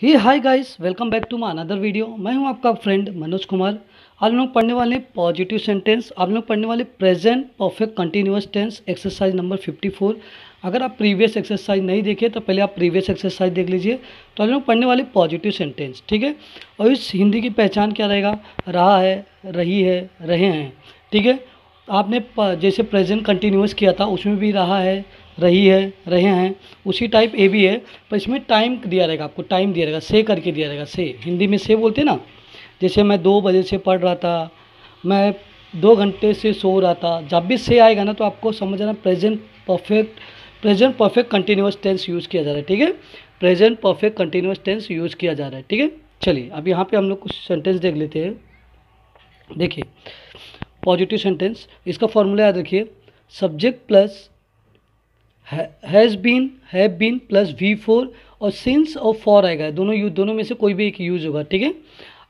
Hey hi guys, welcome back to my another video. मैं हूं आपका फ्रेंड मनोज कुमार। आज हम लोग पढ़ने वाले पॉजिटिव सेंटेंस। आप लोग पढ़ने वाले present perfect continuous tense exercise number 54। अगर आप प्रीवियस एक्सरसाइज नहीं देखे तो पहले आप प्रीवियस एक्सरसाइज देख लीजिए। तो हम लोग पढ़ने वाले पॉजिटिव सेंटेंस, ठीक है। और इस हिंदी की पहचान क्या रहेगा? रहा है, रही है, रहे हैं, ठीक है। आपने जैसे प्रेजेंट कंटिन्यूअस किया था उसमें भी रहा है, रही है, रहे हैं, उसी टाइप ए भी है। पर इसमें टाइम दिया रहेगा, आपको टाइम दिया रहेगा, से करके दिया रहेगा। से हिंदी में से बोलते हैं ना। जैसे मैं 2 बजे से पढ़ रहा था, मैं 2 घंटे से सो रहा था। जब भी से आएगा ना तो आपको समझ जाना present perfect continuous tense use किया जा रहा है, ठीक है। Present perfect continuous tense use किया जा रहा है, ठीक है। चलिए अब यहाँ पे हम लोग कुछ सेंटेंस देख लेते हैं। देखिए पॉजिटिव सेंटेंस, इसका फॉर्मूला याद रखिए। Subject plus has been, have been plus V4 और सिंस और फॉर आएगा। दोनों में से कोई भी एक यूज़ होगा, ठीक है।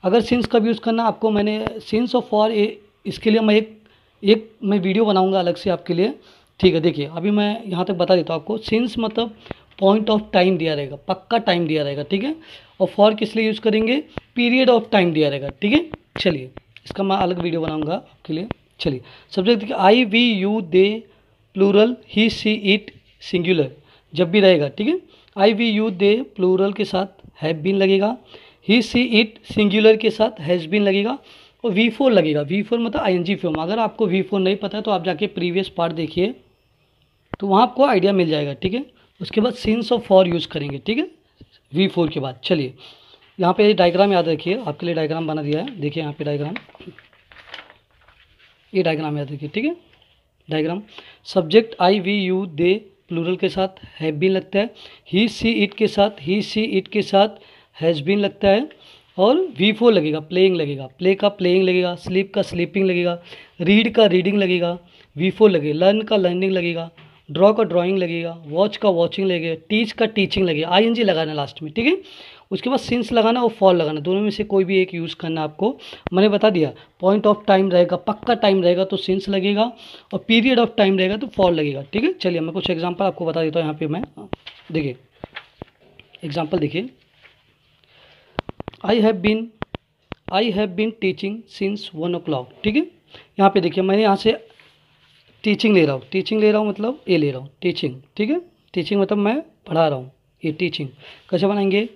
अगर सिंस कब यूज़ करना आपको, मैंने सिंस और फॉर इसके लिए मैं एक मैं वीडियो बनाऊंगा अलग से आपके लिए, ठीक है। देखिए अभी मैं यहाँ तक बता देता हूँ आपको। सिंस मतलब पॉइंट ऑफ टाइम दिया रहेगा, पक्का टाइम दिया रहेगा, ठीक है। और फॉर किस लिए यूज़ करेंगे? पीरियड ऑफ टाइम दिया रहेगा, ठीक है। चलिए इसका मैं अलग वीडियो बनाऊंगा आपके लिए। चलिए सब्जेक्ट देखिए, I we you they plural, he she it singular जब भी रहेगा, ठीक है। I we you they plural के साथ हैव बीन लगेगा, ही सी इट सिंगुलर के साथ हैज़ बीन लगेगा और V4 लगेगा। V4 मतलब ING फॉर्म। अगर आपको V4 नहीं पता है तो आप जाके प्रीवियस पार्ट देखिए, तो वहाँ आपको आइडिया मिल जाएगा, ठीक है। उसके बाद सिंस और फॉर यूज़ करेंगे, ठीक है, V4 के बाद। चलिए यहाँ पे डायग्राम याद रखिए, आपके लिए डायग्राम बना दिया है। देखिए यहाँ पे डायग्राम, ये डायग्राम याद रखिए, ठीक है। Diagram, subject I we you they plural के साथ हैव बीन लगता है, ही सी इट के साथ हैज़ बीन लगता है और V4 लगेगा, प्लेइंग लगेगा, प्ले का प्लेइंग लगेगा, स्लीप का स्लीपिंग लगेगा, रीड का रीडिंग लगेगा, V4 लगेगा, लर्न का लर्निंग लगेगा, ड्रॉ का ड्राइंग लगेगा, वॉच का वॉचिंग लगेगा, टीच का टीचिंग लगेगा। ING लगाना लास्ट में, ठीक है। उसके बाद सिंस लगाना और फॉर लगाना, दोनों में से कोई भी एक यूज़ करना आपको। मैंने बता दिया, पॉइंट ऑफ टाइम रहेगा, पक्का टाइम रहेगा तो सिंस लगेगा और पीरियड ऑफ टाइम रहेगा तो फॉर लगेगा, ठीक है। चलिए मैं कुछ एग्जांपल आपको बता देता हूँ यहाँ पे मैं। देखिए एग्जांपल देखिए, I have been teaching since 1 o'clock, ठीक है। यहाँ पे देखिए मैंने यहाँ से टीचिंग ले रहा हूँ मतलब ये ले रहा हूँ टीचिंग, ठीक है। टीचिंग मतलब मैं पढ़ा रहा हूँ, ये टीचिंग। कैसे बनाएंगे?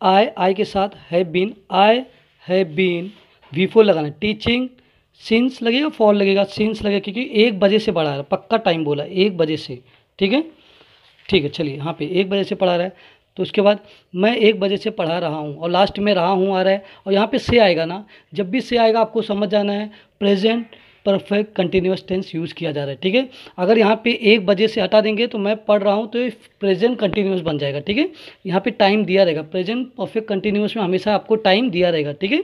आई के साथ have been, I have been, V4 लगाना है, टीचिंग सिंस लगेगा, फॉर लगेगा, सिंस लगेगा क्योंकि 1 बजे से पढ़ा रहा है, पक्का टाइम बोला 1 बजे से, ठीक है। ठीक है चलिए यहाँ पे 1 बजे से पढ़ा रहा है, तो उसके बाद मैं 1 बजे से पढ़ा रहा हूँ और लास्ट में रहा हूँ आ रहा है और यहाँ पे से आएगा ना। जब भी से आएगा आपको समझ जाना है present perfect continuous tense use किया जा रहा है, ठीक है। अगर यहाँ पे 1 बजे से हटा देंगे तो मैं पढ़ रहा हूँ तो ये प्रेजेंट कंटिन्यूअस बन जाएगा, ठीक है। यहाँ पे टाइम दिया रहेगा, प्रेजेंट परफेक्ट कंटिन्यूअस में हमेशा आपको टाइम दिया रहेगा, ठीक है।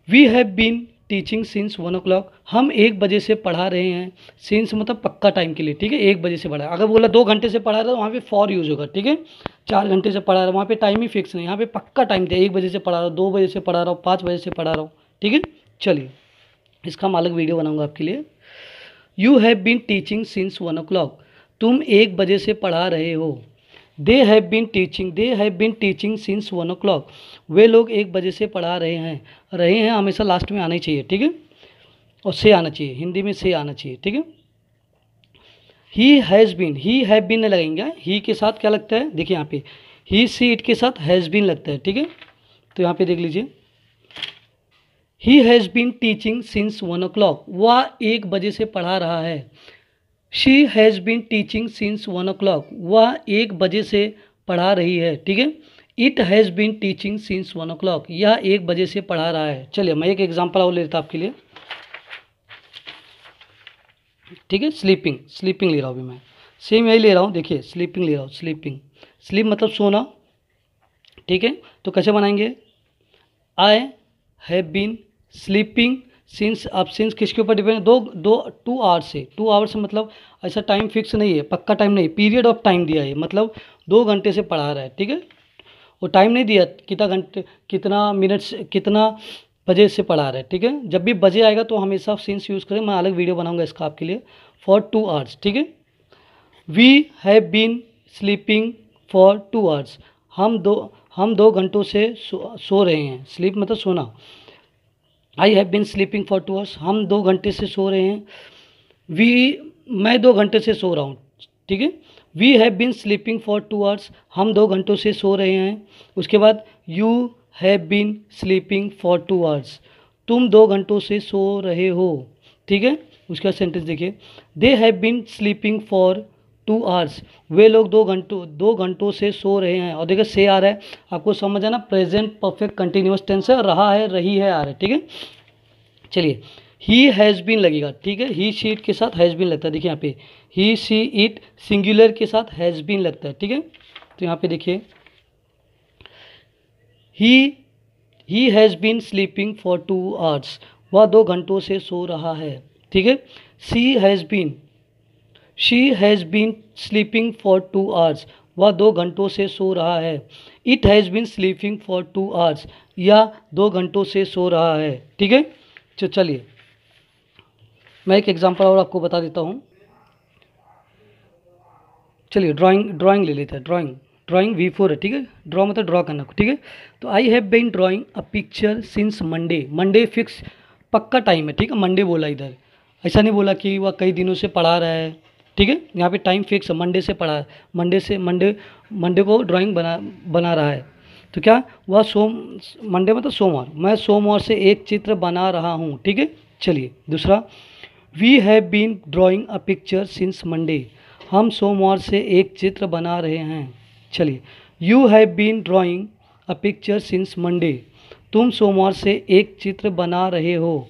We have been teaching since 1 o'clock, हम 1 बजे से पढ़ा रहे हैं। सिंस मतलब पक्का टाइम के लिए, ठीक है, 1 बजे से पढ़ा है। अगर बोला 2 घंटे से पढ़ा रहा है तो वहाँ पे फॉर यूज़ होगा, ठीक है। 4 घंटे से पढ़ा रहा है, वहाँ पे टाइम ही फिक्स नहीं, यहाँ पे पक्का टाइम दिया, 1 बजे से पढ़ा रहा हूँ, 2 बजे से पढ़ा रहा हूँ, 5 बजे से पढ़ा रहा हूँ, ठीक है। चलिए इसका हम अलग वीडियो बनाऊँगा आपके लिए। You have been teaching since 1 o'clock, तुम 1 बजे से पढ़ा रहे हो। They have been teaching since 1 o'clock, वे लोग 1 बजे से पढ़ा रहे हैं हमेशा लास्ट में आना ही चाहिए, ठीक है। और से आना चाहिए, हिंदी में से आना चाहिए, ठीक है। ही हैव बीन नहीं लगेंगे, ही के साथ क्या लगता है? देखिए यहाँ पे ही सी इट के साथ हैज़ बीन लगता है, ठीक है। तो यहाँ पे देख लीजिए, he has been teaching since 1 o'clock, वह 1 बजे से पढ़ा रहा है। She has been teaching since 1 o'clock, वह 1 बजे से पढ़ा रही है, ठीक है। It has been teaching since 1 o'clock, यह 1 बजे से पढ़ा रहा है। चलिए मैं एक एग्जांपल और लेता आपके लिए, ठीक है। स्लीपिंग ले रहा हूँ अभी मैं, सेम यही ले रहा हूँ। देखिए स्लीपिंग ले रहा हूँ, स्लीप मतलब सोना, ठीक है। तो कैसे बनाएंगे? I have been sleeping since, अब सिंस किसके ऊपर डिपेंड है? 2 आवर्स से, 2 आवर्स मतलब ऐसा टाइम फिक्स नहीं है, पक्का टाइम नहीं, पीरियड ऑफ टाइम दिया है, मतलब 2 घंटे से पढ़ा रहा है, ठीक है। वो टाइम नहीं दिया कितना घंटे, कितना मिनट से, कितना बजे से पढ़ा रहा है, ठीक है। जब भी बजे आएगा तो हमेशा सिंस यूज़ करें, मैं अलग वीडियो बनाऊंगा इसका आपके लिए। फॉर 2 आवर्स, ठीक है। We have been sleeping for 2 hours, हम 2 घंटों से सो रहे हैं। स्लीप मतलब सोना। I have been sleeping for 2 hours, हम 2 घंटे से सो रहे हैं। मैं 2 घंटे से सो रहा हूँ, ठीक है। We have been sleeping for 2 hours, हम 2 घंटों से सो रहे हैं। उसके बाद you have been sleeping for 2 hours, तुम 2 घंटों से सो रहे हो, ठीक है। उसका सेंटेंस देखिए, they have been sleeping for 2 hours, वे लोग 2 घंटों से सो रहे हैं। और देखिए से आ रहा है, आपको समझ आना, प्रेजेंट परफेक्ट कंटिन्यूअस टेंस है, रहा है, रही है, आ रहा है, ठीक है। चलिए, ही हैज़ बीन लगेगा, ठीक है। ही शी इट के साथ हैज़ बीन लगता है। देखिए यहाँ पे ही शी इट सिंगुलर के साथ हैज़ बीन लगता है, ठीक है। तो यहाँ पे देखिए, he has been sleeping for 2 hours, वह 2 घंटों से सो रहा है, ठीक है। She has been sleeping for 2 hours, वह 2 घंटों से सो रहा है। It has been sleeping for 2 hours, या 2 घंटों से सो रहा है, ठीक है। चलिए मैं एक एग्जांपल और आपको बता देता हूँ। चलिए ड्राइंग ले लेते हैं। ड्राइंग V4 है, ठीक है। ड्रॉ मतलब ड्रॉ करना, ठीक है। तो I have been drawing a picture since Monday fix, पक्का टाइम है, ठीक है। मंडे बोला इधर, ऐसा नहीं बोला कि वह कई दिनों से पढ़ा रहा है, ठीक है। यहाँ पे टाइम फिक्स है, मंडे से पढ़ा है, मंडे को ड्राइंग बना रहा है। तो क्या वह मंडे मतलब सोमवार, मैं सोमवार से एक चित्र बना रहा हूँ, ठीक है। चलिए दूसरा, we have been drawing a picture since Monday, हम सोमवार से एक चित्र बना रहे हैं। चलिए, you have been drawing a picture since Monday, तुम सोमवार से एक चित्र बना रहे हो।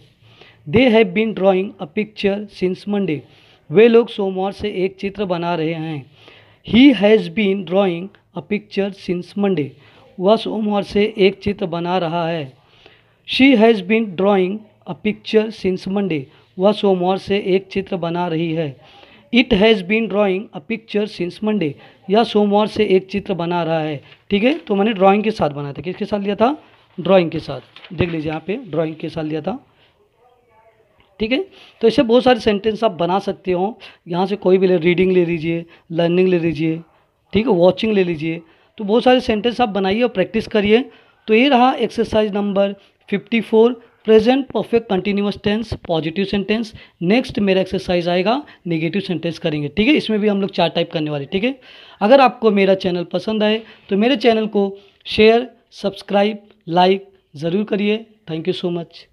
They have been drawing a picture since Monday, वे लोग सोमवार से एक चित्र बना रहे हैं। He has been drawing a picture since Monday, वह सोमवार से एक चित्र बना रहा है। She has been drawing a picture since Monday, वह सोमवार से एक चित्र बना रही है। It has been drawing a picture since Monday, यह सोमवार से एक चित्र बना रहा है, ठीक है। तो मैंने ड्राइंग के साथ बनाया था, किसके साथ लिया था, ड्राइंग के साथ। देख लीजिए यहाँ पे ड्राइंग के साथ लिया था, ठीक है। तो ऐसे बहुत सारे सेंटेंस आप बना सकते हो। यहाँ से कोई भी रीडिंग ले लीजिए, लर्निंग ले लीजिए, ठीक है, वॉचिंग ले लीजिए। तो बहुत सारे सेंटेंस आप बनाइए और प्रैक्टिस करिए। तो ये रहा exercise number 54, present perfect continuous tense, positive sentence. Next मेरा एक्सरसाइज आएगा, नेगेटिव सेंटेंस करेंगे, ठीक है। इसमें भी हम लोग 4 टाइप करने वाले, ठीक है। अगर आपको मेरा चैनल पसंद आए तो मेरे चैनल को शेयर, सब्सक्राइब, लाइक ज़रूर करिए। Thank you so much.